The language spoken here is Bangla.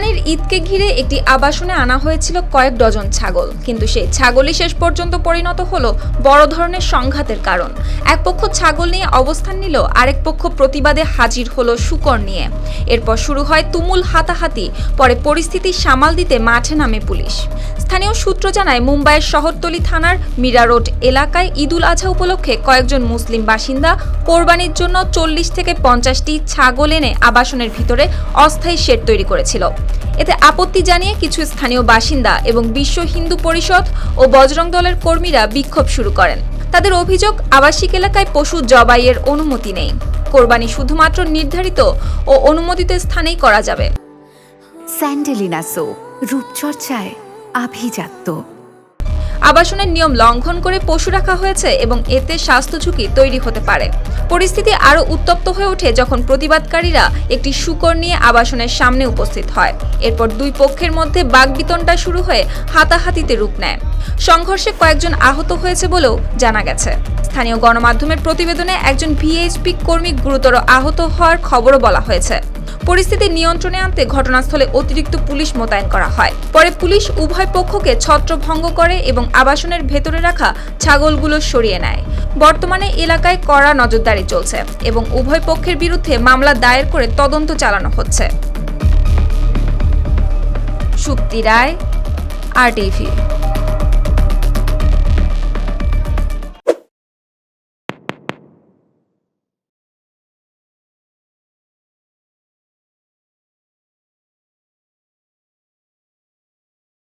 কোরবানির ঈদকে ঘিরে একটি আবাসনে আনা হয়েছিল কয়েক ডজন ছাগল, কিন্তু সেই ছাগলই শেষ পর্যন্ত পরিণত হলো বড় ধরনের সংঘাতের কারণ। এক পক্ষ ছাগল নিয়ে অবস্থান নিল, আরেক পক্ষ প্রতিবাদে হাজির হলো শূকর নিয়ে। এরপর শুরু হয় তুমুল হাতাহাতি। পরে পরিস্থিতি সামাল দিতে মাঠে নামে পুলিশ। স্থানীয় সূত্র জানায়, মুম্বাইয়ের শহরতলি থানার মীরা রোড এলাকায় ঈদুল আজহা উপলক্ষে কয়েকজন মুসলিম বাসিন্দা কোরবানির জন্য 40 থেকে 50টি ছাগল এনে আবাসনের ভিতরে অস্থায়ী শেড তৈরি করেছিল। এতে আপত্তি জানিয়ে কিছু স্থানীয় বাসিন্দা এবং বিশ্ব হিন্দু পরিষদ ও বজরং দলের কর্মীরা বিক্ষোভ শুরু করেন। তাদের অভিযোগ, আবাসিক এলাকায় পশু জবাইয়ের অনুমতি নেই। কোরবানি শুধুমাত্র নির্ধারিত ও অনুমোদিত স্থানেই করা যাবে। স্যান্ডেলিনা সো, রূপচর্চায় আভিজাত্য। আবাসনের নিয়ম লঙ্ঘন করে পশু রাখা হয়েছে এবং এতে স্বাস্থ্য ঝুঁকি তৈরি হতে পারে। পরিস্থিতি আরও উত্তপ্ত হয়ে ওঠে যখন প্রতিবাদকারীরা একটি শূকর নিয়ে আবাসনের সামনে উপস্থিত হয়। এরপর দুই পক্ষের মধ্যে বাকবিতণ্ডা শুরু হয়ে হাতাহাতিতে রূপ নেয়। সংঘর্ষে কয়েকজন আহত হয়েছে বলেও জানা গেছে। স্থানীয় গণমাধ্যমের প্রতিবেদনে একজন ভিএইচপি কর্মী গুরুতর আহত হওয়ার খবরও বলা হয়েছে। পরিস্থিতি নিয়ন্ত্রণে আনতে ঘটনাস্থলে অতিরিক্ত পুলিশ মোতায়েন করা হয়। পরে পুলিশ উভয় পক্ষকে ছত্রভঙ্গ করে এবং আবাসনের ভেতরে রাখা ছাগলগুলো সরিয়ে নেয়। বর্তমানে এলাকায় কড়া নজরদারি চলছে এবং উভয় পক্ষের বিরুদ্ধে মামলা দায়ের করে তদন্ত চালানো হচ্ছে। সুপ্তি রায়, RTV।